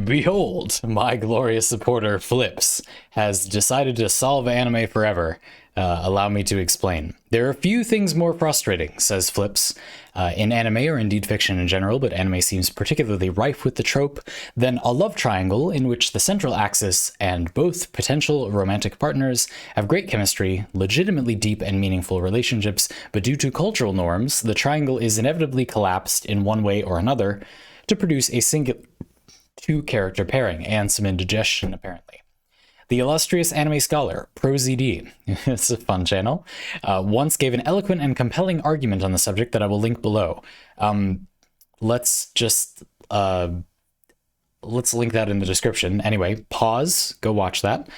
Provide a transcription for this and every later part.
Behold, my glorious supporter Flipz has decided to solve anime forever. Allow me to explain. There are few things more frustrating, says Flipz, in anime or indeed fiction in general, but anime seems particularly rife with the trope, than a love triangle in which the central axis and both potential romantic partners have great chemistry, legitimately deep and meaningful relationships, but due to cultural norms, the triangle is inevitably collapsed in one way or another to produce a single two-character pairing and some indigestion, apparently. The illustrious anime scholar, ProZD, it's a fun channel, once gave an eloquent and compelling argument on the subject that I will link below. Let's link that in the description. Anyway, pause, go watch that.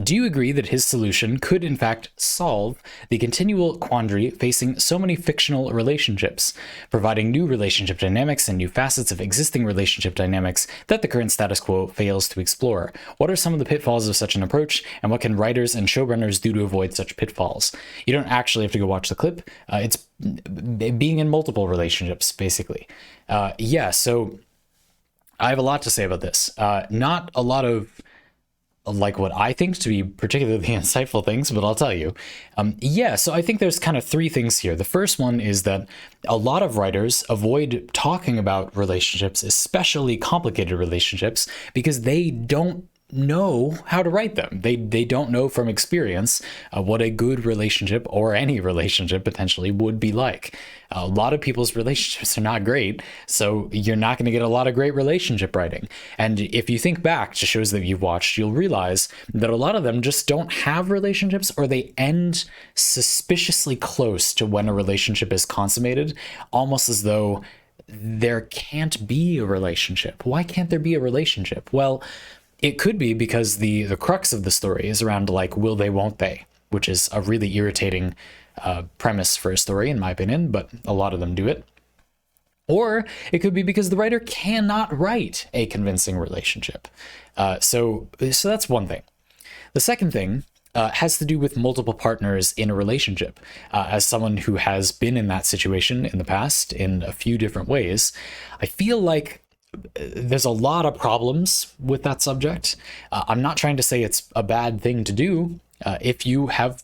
Do you agree that his solution could in fact solve the continual quandary facing so many fictional relationships, providing new relationship dynamics and new facets of existing relationship dynamics that the current status quo fails to explore? What are some of the pitfalls of such an approach, and what can writers and showrunners do to avoid such pitfalls? You don't actually have to go watch the clip. It's being in multiple relationships, basically. So I have a lot to say about this. Not a lot of like what I think to be particularly insightful things, but I'll tell you. So I think there's kind of three things here. The first one is that a lot of writers avoid talking about relationships, especially complicated relationships, because they don't know how to write them. They don't know from experience what a good relationship or any relationship potentially would be like. A lot of people's relationships are not great, so you're not going to get a lot of great relationship writing. And if you think back to shows that you've watched, you'll realize that a lot of them just don't have relationships, or they end suspiciously close to when a relationship is consummated, almost as though there can't be a relationship. Why can't there be a relationship? Well, it could be because the crux of the story is around like will they, won't they, which is a really irritating premise for a story, in my opinion, but a lot of them do it. Or it could be because the writer cannot write a convincing relationship. So that's one thing. The second thing has to do with multiple partners in a relationship. As someone who has been in that situation in the past in a few different ways, I feel like there's a lot of problems with that subject. I'm not trying to say it's a bad thing to do. If you have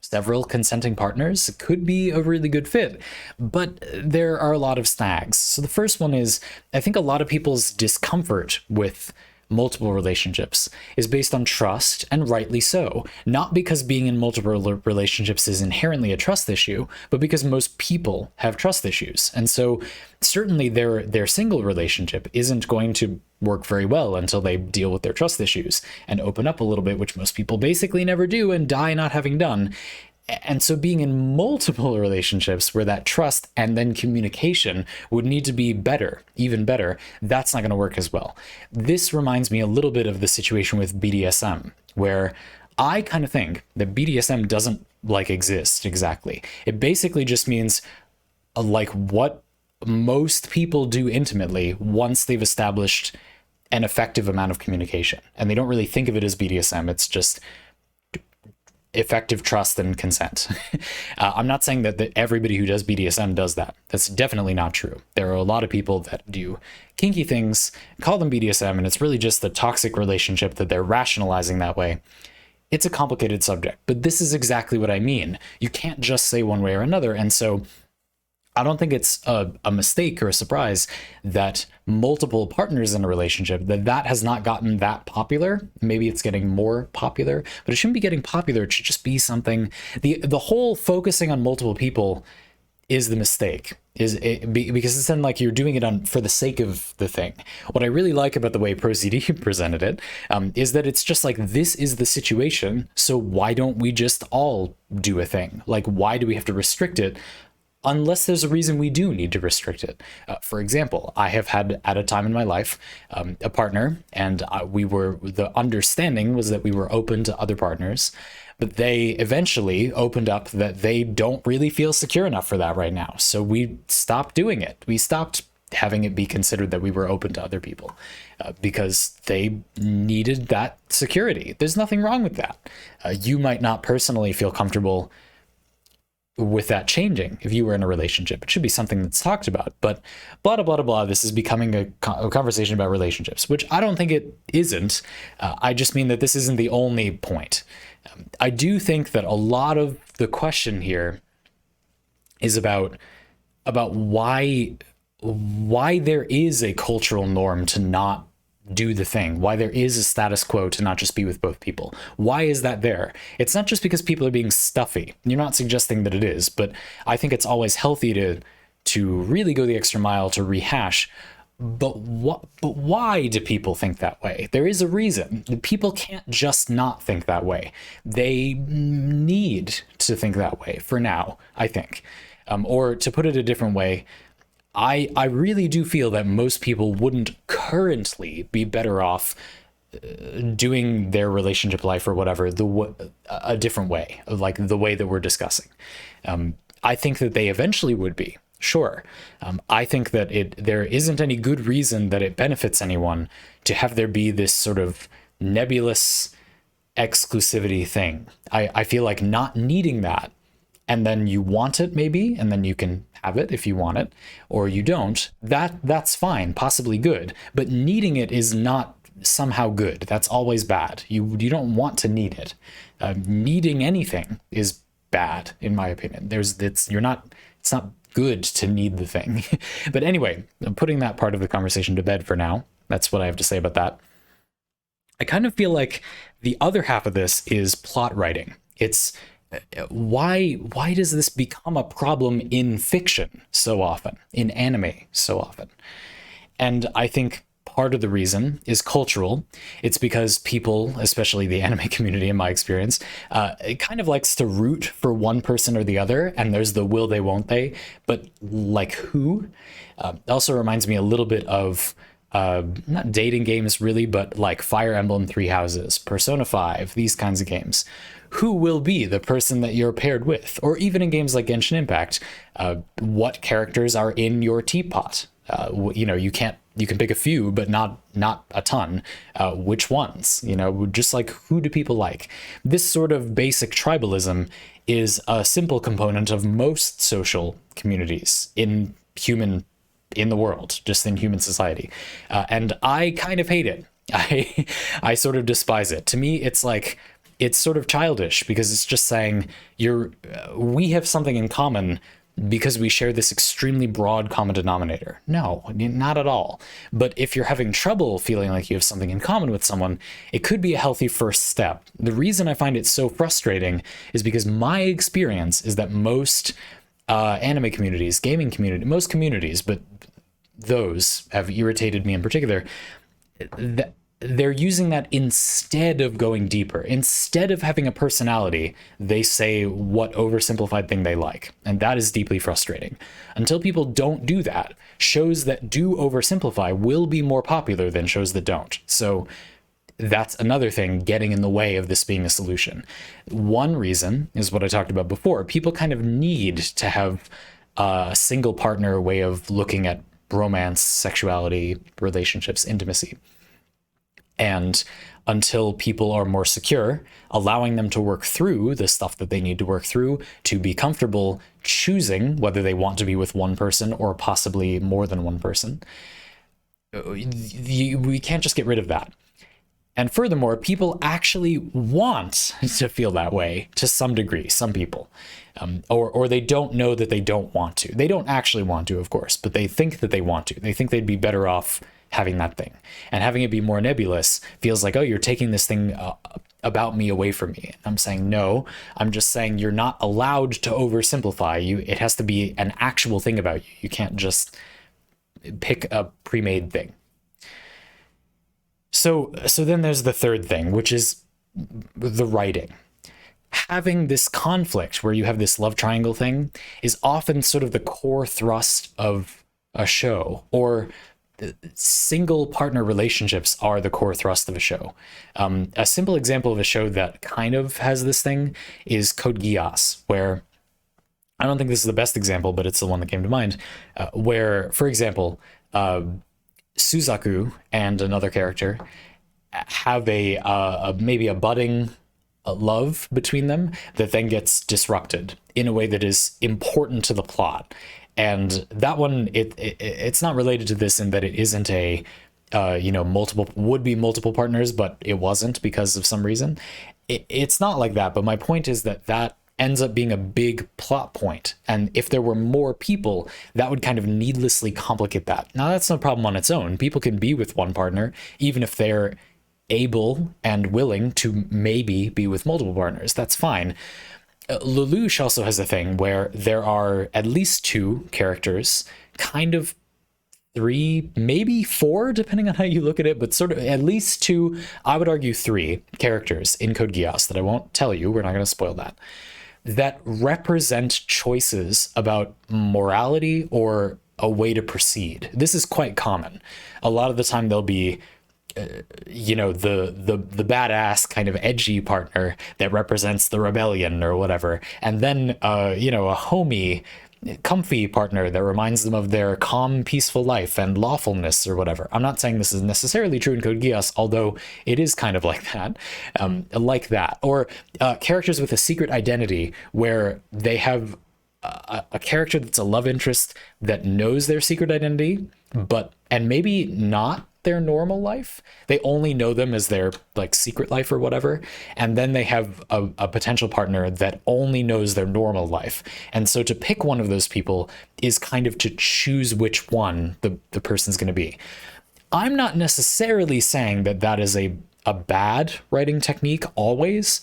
several consenting partners, it could be a really good fit, but there are a lot of snags. So the first one is, I think a lot of people's discomfort with multiple relationships is based on trust, and rightly so. Not because being in multiple relationships is inherently a trust issue, but because most people have trust issues. And so certainly their single relationship isn't going to work very well until they deal with their trust issues and open up a little bit, which most people basically never do and die not having done. And so being in multiple relationships where that trust and then communication would need to be better, even better, that's not going to work as well. This reminds me a little bit of the situation with BDSM, where I kind of think that BDSM doesn't like exist exactly. It basically just means like what most people do intimately once they've established an effective amount of communication. And they don't really think of it as BDSM. It's just effective trust and consent. I'm not saying that everybody who does BDSM does that. That's definitely not true. There are a lot of people that do kinky things, call them BDSM, and it's really just the toxic relationship that they're rationalizing that way. It's a complicated subject, but this is exactly what I mean. You can't just say one way or another, and so I don't think it's a mistake or a surprise that multiple partners in a relationship, that has not gotten that popular. Maybe it's getting more popular, but it shouldn't be getting popular. It should just be something. The whole focusing on multiple people is the mistake, because it's then like you're doing it for the sake of the thing. What I really like about the way ProZD presented it is that it's just like, this is the situation, so why don't we just all do a thing? Like, why do we have to restrict it? Unless there's a reason we do need to restrict it. For example, I have had at a time in my life a partner, and the understanding was that we were open to other partners, but they eventually opened up that they don't really feel secure enough for that right now. So we stopped doing it. We stopped having it be considered that we were open to other people because they needed that security. There's nothing wrong with that. You might not personally feel comfortable with that changing if you were in a relationship. It should be something that's talked about, but blah, blah, blah, blah. This is becoming a conversation about relationships, which I don't think it isn't. I just mean that this isn't the only point. I do think that a lot of the question here is about why there is a cultural norm to not do the thing, why there is a status quo to not just be with both people. Why is that there? It's not just because people are being stuffy. You're not suggesting that it is, but I think it's always healthy to really go the extra mile to rehash. But why do people think that way? There is a reason. People can't just not think that way. They need to think that way for now, I think. Or to put it a different way, I really do feel that most people wouldn't currently be better off doing their relationship life or whatever a different way, like the way that we're discussing. I think that they eventually would be, sure. I think that there isn't any good reason that it benefits anyone to have there be this sort of nebulous exclusivity thing. I feel like not needing that, and then you want it maybe, and then you can have it if you want it, or you don't, that's fine, possibly good. But needing it is not somehow good. That's always bad. You don't want to need it. Needing anything is bad, in my opinion. It's not good to need the thing. But anyway, I'm putting that part of the conversation to bed for now. That's what I have to say about that. I kind of feel like the other half of this is plot writing. It's why does this become a problem in fiction so often, in anime so often? And I think part of the reason is cultural. It's because people, especially the anime community in my experience, it kind of likes to root for one person or the other, and there's the will they, won't they, but like who? Also reminds me a little bit of not dating games really, but like Fire Emblem Three Houses, Persona 5, these kinds of games. Who will be the person that you're paired with? Or even in games like Genshin Impact, what characters are in your teapot? You can pick a few, but not a ton. Which ones? Just like, who do people like? This sort of basic tribalism is a simple component of most social communities in the world, just in human society. And I kind of hate it. I sort of despise it. To me, it's sort of childish, because it's just saying we have something in common because we share this extremely broad common denominator. No, not at all. But if you're having trouble feeling like you have something in common with someone, it could be a healthy first step. The reason I find it so frustrating is because my experience is that most anime communities, gaming community, most communities, but those have irritated me in particular, they're using that instead of going deeper. Instead of having a personality, they say what oversimplified thing they like. And that is deeply frustrating. Until people don't do that, shows that do oversimplify will be more popular than shows that don't. So that's another thing getting in the way of this being a solution. One reason is what I talked about before. People kind of need to have a single partner way of looking at romance, sexuality, relationships, intimacy. And until people are more secure, allowing them to work through the stuff that they need to work through to be comfortable choosing whether they want to be with one person or possibly more than one person, we can't just get rid of that. And furthermore, people actually want to feel that way to some degree, some people. Or they don't know that they don't want to. They don't actually want to, of course, but they think that they want to. They think they'd be better off having that thing. And having it be more nebulous feels like, oh, you're taking this thing about me away from me. And I'm saying, no, I'm just saying you're not allowed to oversimplify. It has to be an actual thing about you. You can't just pick a pre-made thing. So then there's the third thing, which is the writing. Having this conflict where you have this love triangle thing is often sort of the core thrust of a show, or single partner relationships are the core thrust of a show. A simple example of a show that kind of has this thing is Code Geass, where I don't think this is the best example, but it's the one that came to mind, where, for example, Suzaku and another character have maybe a budding love between them that then gets disrupted in a way that is important to the plot. And that one, it's not related to this in that it isn't a multiple would be multiple partners, but it wasn't because of some reason. It's not like that. But my point is that ends up being a big plot point. And if there were more people, that would kind of needlessly complicate that. Now, that's no problem on its own. People can be with one partner, even if they're able and willing to maybe be with multiple partners. That's fine. Lelouch also has a thing where there are at least two characters, kind of three, maybe four, depending on how you look at it, but sort of at least two, I would argue three characters in Code Geass that I won't tell you, we're not going to spoil that represent choices about morality or a way to proceed. This is quite common. A lot of the time there'll be the badass kind of edgy partner that represents the rebellion or whatever, and then a homey comfy partner that reminds them of their calm peaceful life and lawfulness or whatever. I'm not saying this is necessarily true in Code Geass, although it is kind of like that, or characters with a secret identity where they have a character that's a love interest that knows their secret identity, and maybe not their normal life. They only know them as their like secret life or whatever. And then they have a potential partner that only knows their normal life. And so to pick one of those people is kind of to choose which one the person's going to be. I'm not necessarily saying that is a bad writing technique always.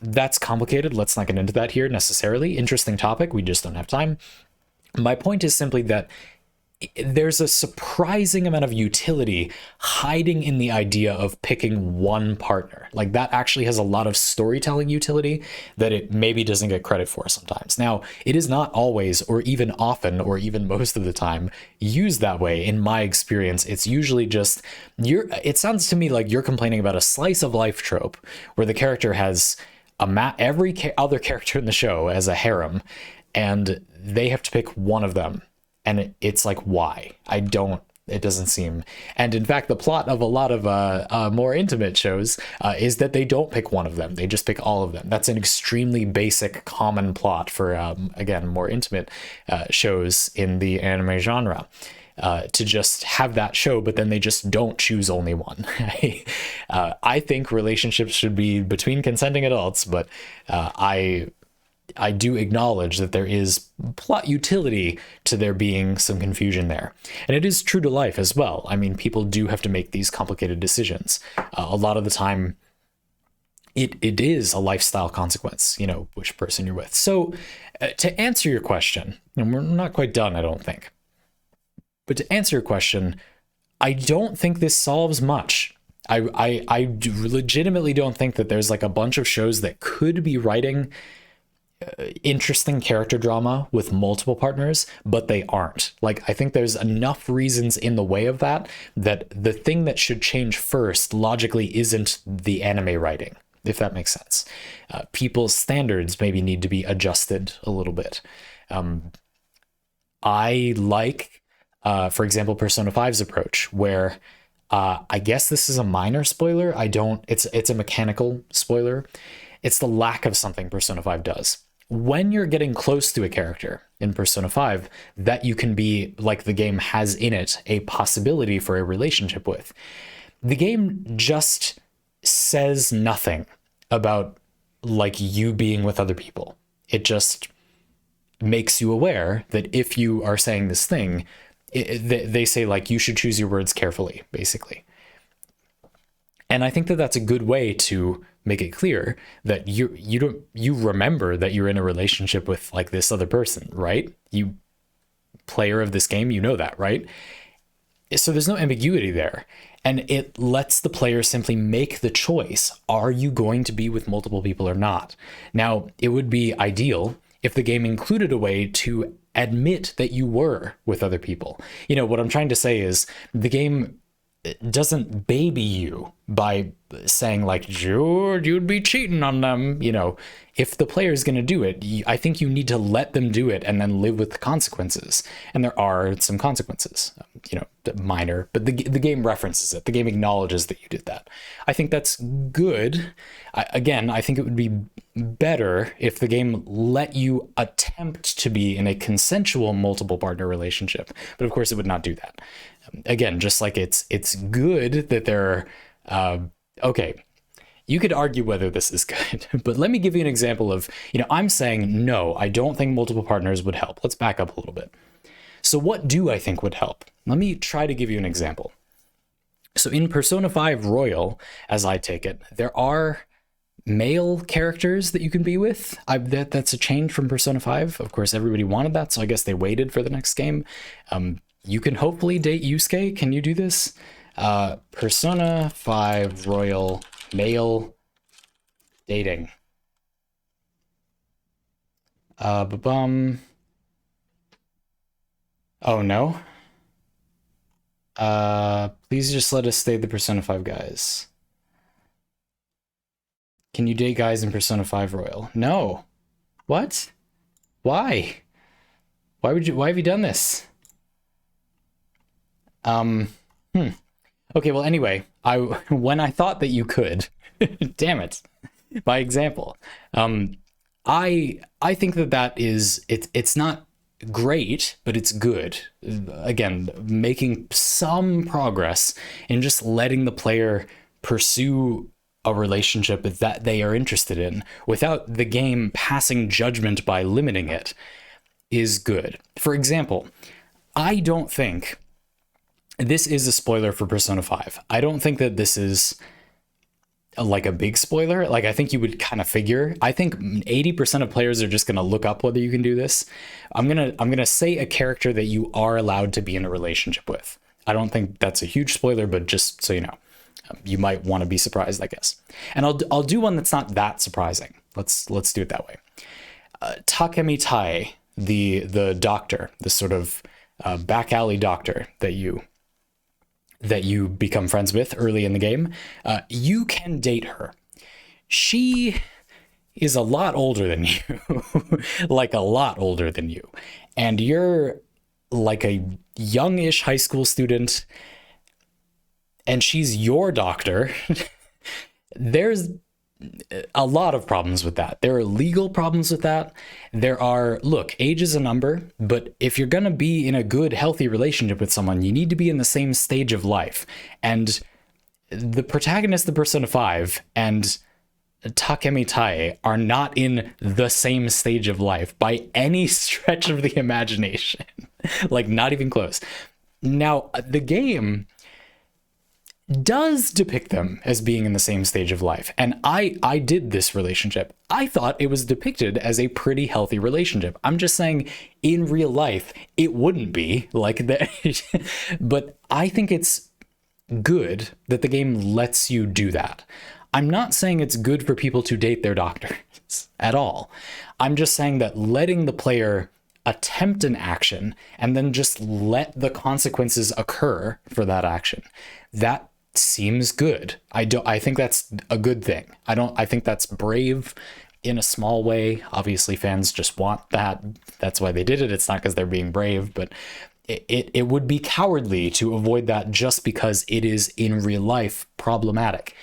That's complicated. Let's not get into that here necessarily. Interesting topic. We just don't have time. My point is simply that there's a surprising amount of utility hiding in the idea of picking one partner. Like that actually has a lot of storytelling utility that it maybe doesn't get credit for sometimes. Now, it is not always or even often or even most of the time used that way. In my experience, it's usually just it sounds to me like you're complaining about a slice of life trope where the character has every other character in the show as a harem and they have to pick one of them. And it's like, why? It doesn't seem. And in fact, the plot of a lot of more intimate shows is that they don't pick one of them. They just pick all of them. That's an extremely basic, common plot for, again, more intimate shows in the anime genre. To just have that show, but then they just don't choose only one. I think relationships should be between consenting adults, but I do acknowledge that there is plot utility to there being some confusion there. And it is true to life as well. I mean, people do have to make these complicated decisions. A lot of the time, it is a lifestyle consequence, which person you're with. So to answer your question, and we're not quite done, I don't think. But to answer your question, I don't think this solves much. I legitimately don't think that there's like a bunch of shows that could be writing interesting character drama with multiple partners, but they aren't. Like, I think there's enough reasons in the way of that the thing that should change first logically isn't the anime writing, if that makes sense. People's standards maybe need to be adjusted a little bit. I like, for example, Persona 5's approach, where I guess this is a minor spoiler. It's a mechanical spoiler. It's the lack of something Persona 5 does. When you're getting close to a character in Persona 5 that you can be, like the game has in it, a possibility for a relationship with, the game just says nothing about like you being with other people. It just makes you aware that if you are saying this thing, they say like you should choose your words carefully, basically. And I think that that's a good way to make it clear that you remember that you're in a relationship with like this other person, right? You player of this game, you know that, right? So there's no ambiguity there. And it lets the player simply make the choice. Are you going to be with multiple people or not? Now, it would be ideal if the game included a way to admit that you were with other people. What I'm trying to say is the game doesn't baby you by saying like, George, you'd be cheating on them. You know, if the player is going to do it, I think you need to let them do it and then live with the consequences. And there are some consequences, you know, minor, but the game references it. The game acknowledges that you did that. I think that's good. Again, I think it would be better if the game let you attempt to be in a consensual multiple partner relationship. But of course, it would not do that. Again, just like it's good that there are, okay, you could argue whether this is good, but let me give you an example of, you know, I'm saying, no, I don't think multiple partners would help. Let's back up a little bit. So what do I think would help? Let me try to give you an example. So in Persona 5 Royal, as I take it, there are male characters that you can be with. That's a change from Persona 5. Of course, everybody wanted that, so I guess they waited for the next game. You can hopefully date Yusuke. Can you do this? Persona 5 Royal male dating. Oh no. Please just let us stay the Persona 5 guys. Can you date guys in Persona 5 Royal? No. What? Why? Why have you done this? Okay, well, anyway, when I thought that you could, damn it, by example, I think that is, it's not great, but it's good. Again, making some progress in just letting the player pursue a relationship that they are interested in without the game passing judgment by limiting it is good. For example, I don't think this is a spoiler for Persona 5. I don't think that this is like a big spoiler. Like, I think you would kind of figure. I think 80% of players are just going to look up whether you can do this. I'm going to say a character that you are allowed to be in a relationship with. I don't think that's a huge spoiler, but just so you know, you might want to be surprised, I guess. And I'll do one that's not that surprising. Let's do it that way. Takemi Tai, the doctor, the sort of back alley doctor that you become friends with early in the game, you can date her. She is a lot older than you, like a lot older than you. And you're like a youngish high school student, and she's your doctor. There's a lot of problems with that. There are legal problems with that. There are, look, age is a number, but if you're going to be in a good, healthy relationship with someone, you need to be in the same stage of life. And the protagonist of Persona 5 and Takemi Tai are not in the same stage of life by any stretch of the imagination. Like, not even close. Now, the game does depict them as being in the same stage of life. And I did this relationship. I thought it was depicted as a pretty healthy relationship. I'm just saying, in real life, it wouldn't be like that. But I think it's good that the game lets you do that. I'm not saying it's good for people to date their doctors at all. I'm just saying that letting the player attempt an action and then just let the consequences occur for that action, that seems good. I think that's a good thing. I think that's brave in a small way. Obviously, fans just want that. That's why they did it. It's not because they're being brave, but it would be cowardly to avoid that just because it is in real life problematic.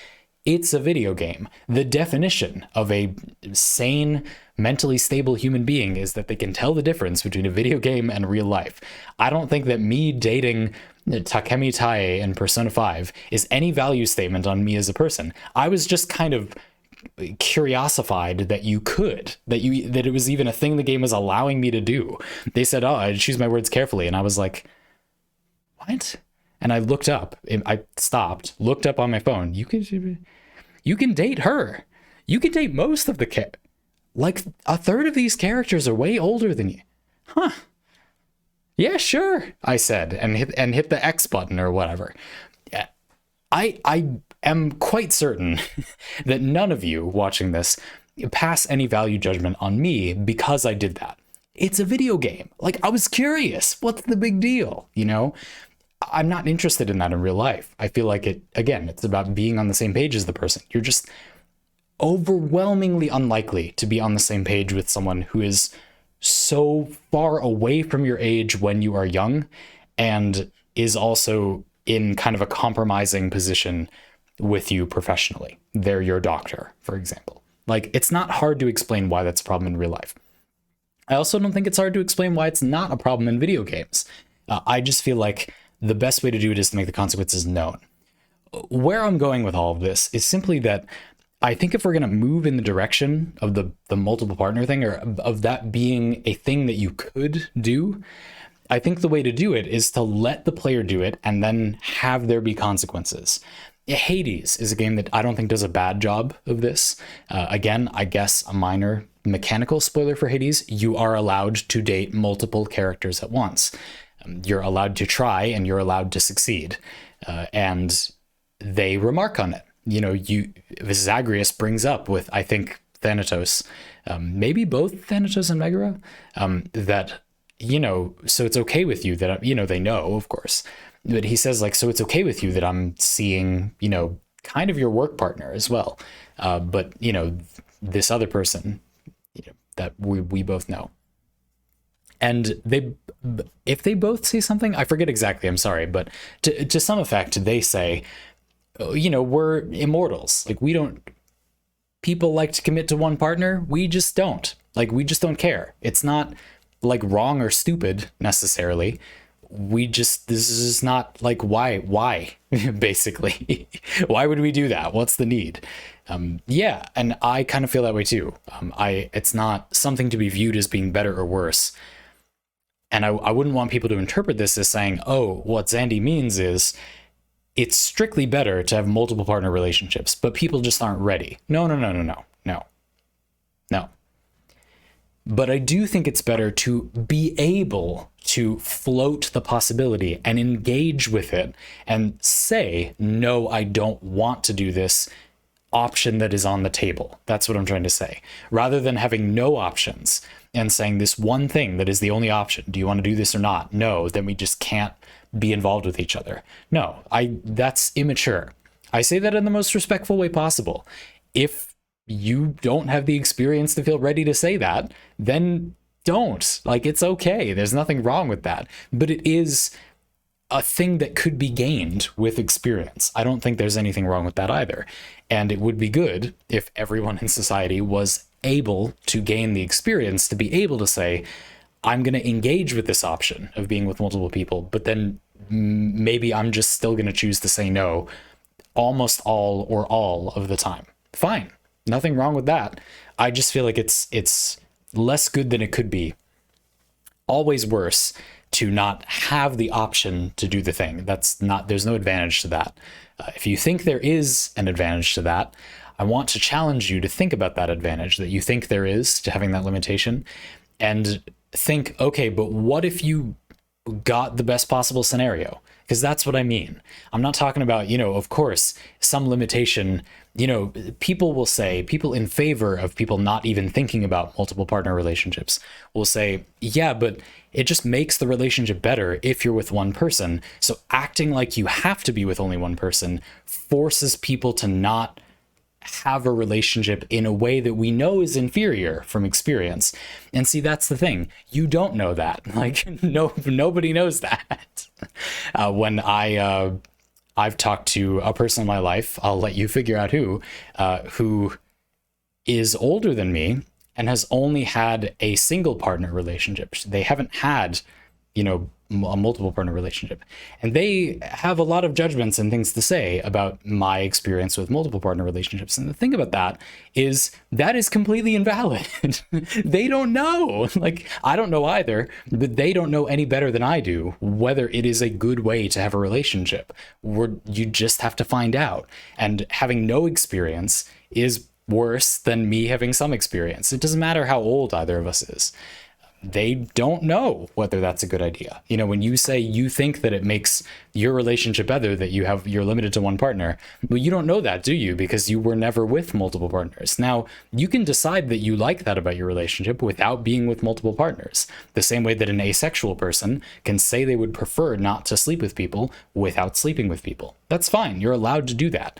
It's a video game. The definition of a sane, mentally stable human being is that they can tell the difference between a video game and real life. I don't think that me dating Takemi Tai in Persona 5 is any value statement on me as a person. I was just kind of curiosified that you could, that it was even a thing the game was allowing me to do. They said, oh, I choose my words carefully. And I was like, what? And I looked up, I stopped, looked up on my phone. You can date her. You can date most of the like a third of these characters are way older than you. Huh. Yeah, sure, I said, and hit the X button or whatever. I am quite certain that none of you watching this pass any value judgment on me because I did that. It's a video game. Like, I was curious. What's the big deal? You know? I'm not interested in that in real life. I feel like it's about being on the same page as the person. You're just overwhelmingly unlikely to be on the same page with someone who is so far away from your age when you are young and is also in kind of a compromising position with you professionally. They're your doctor, for example. Like, it's not hard to explain why that's a problem in real life. I also don't think it's hard to explain why it's not a problem in video games. I just feel like the best way to do it is to make the consequences known. Where I'm going with all of this is simply that I think if we're going to move in the direction of the multiple partner thing, or of that being a thing that you could do, I think the way to do it is to let the player do it and then have there be consequences. Hades is a game that I don't think does a bad job of this. Again, I guess a minor mechanical spoiler for Hades, you are allowed to date multiple characters at once. You're allowed to try and you're allowed to succeed. And they remark on it. You know, Zagreus brings up with, I think, Thanatos, maybe both Thanatos and Megara, that, you know, so it's okay with you that, you know, they know, of course, but he says, like, so it's okay with you that I'm seeing, you know, kind of your work partner as well. But, you know, this other person, you know, that we both know. And if they both say something, I forget exactly, I'm sorry, but to some effect, they say, you know, we're immortals. Like, people like to commit to one partner. We just don't. Like, we just don't care. It's not like wrong or stupid necessarily. This is not like, why, basically. Why would we do that? What's the need? Yeah, and I kind of feel that way too. It's not something to be viewed as being better or worse. And I wouldn't want people to interpret this as saying, oh, what Zandy means is it's strictly better to have multiple partner relationships, but people just aren't ready. No. But I do think it's better to be able to float the possibility and engage with it and say, no, I don't want to do this option that is on the table. That's what I'm trying to say. Rather than having no options and saying this one thing that is the only option. Do you want to do this or not? No, then we just can't be involved with each other. No, that's immature. I say that in the most respectful way possible. If you don't have the experience to feel ready to say that, then don't. Like, it's okay. There's nothing wrong with that. But it is a thing that could be gained with experience. I don't think there's anything wrong with that either. And it would be good if everyone in society was able to gain the experience to be able to say, I'm going to engage with this option of being with multiple people, but then maybe I'm just still going to choose to say no almost all of the time. Fine. Nothing wrong with that. I just feel like it's less good than it could be. Always worse to not have the option to do the thing. There's no advantage to that. If you think there is an advantage to that, I want to challenge you to think about that advantage that you think there is to having that limitation, and think, okay, but what if you got the best possible scenario? Because that's what I mean. I'm not talking about, you know, of course, some limitation. You know, people in favor of people not even thinking about multiple partner relationships will say, yeah, but it just makes the relationship better if you're with one person. So acting like you have to be with only one person forces people to not have a relationship in a way that we know is inferior from experience. And see, that's the thing. You don't know that. Like, nobody knows that. When I've talked to a person in my life, I'll let you figure out who is older than me and has only had a single partner relationship. They haven't had, you know, a multiple partner relationship. And they have a lot of judgments and things to say about my experience with multiple partner relationships. And the thing about that is completely invalid. They don't know. Like, I don't know either, but they don't know any better than I do whether it is a good way to have a relationship. You just have to find out. And having no experience is worse than me having some experience. It doesn't matter how old either of us is. they don't know whether that's a good idea. You know, when you say you think that it makes your relationship better that you're limited to one partner, well, you don't know that, do you? Because you were never with multiple partners. Now, you can decide that you like that about your relationship without being with multiple partners. The same way that an asexual person can say they would prefer not to sleep with people without sleeping with people. That's fine. You're allowed to do that.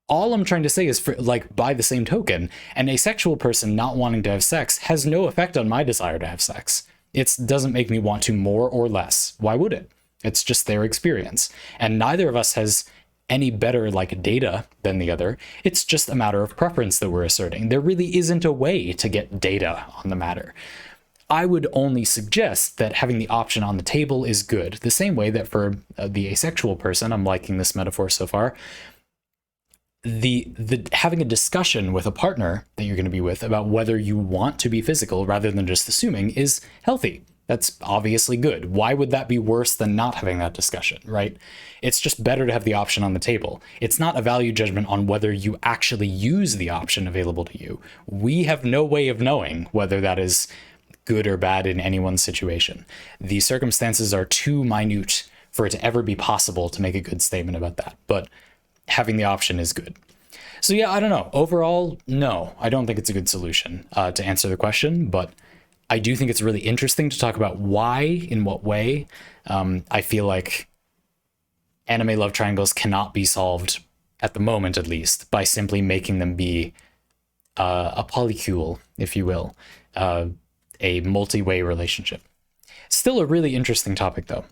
All I'm trying to say is, by the same token, an asexual person not wanting to have sex has no effect on my desire to have sex. It doesn't make me want to more or less. Why would it? It's just their experience. And neither of us has any better data than the other. It's just a matter of preference that we're asserting. There really isn't a way to get data on the matter. I would only suggest that having the option on the table is good. The same way that for the asexual person, I'm liking this metaphor so far, the having a discussion with a partner that you're going to be with about whether you want to be physical rather than just assuming is healthy. That's obviously good. Why would that be worse than not having that discussion, right? It's just better to have the option on the table. It's not a value judgment on whether you actually use the option available to you. We have no way of knowing whether that is good or bad in anyone's situation. The circumstances are too minute for it to ever be possible to make a good statement about that. But having the option is good. So yeah, I don't know. Overall, no, I don't think it's a good solution to answer the question, but I do think it's really interesting to talk about why, in what way. I feel like anime love triangles cannot be solved, at the moment at least, by simply making them be a polycule, if you will, a multi-way relationship. Still a really interesting topic, though.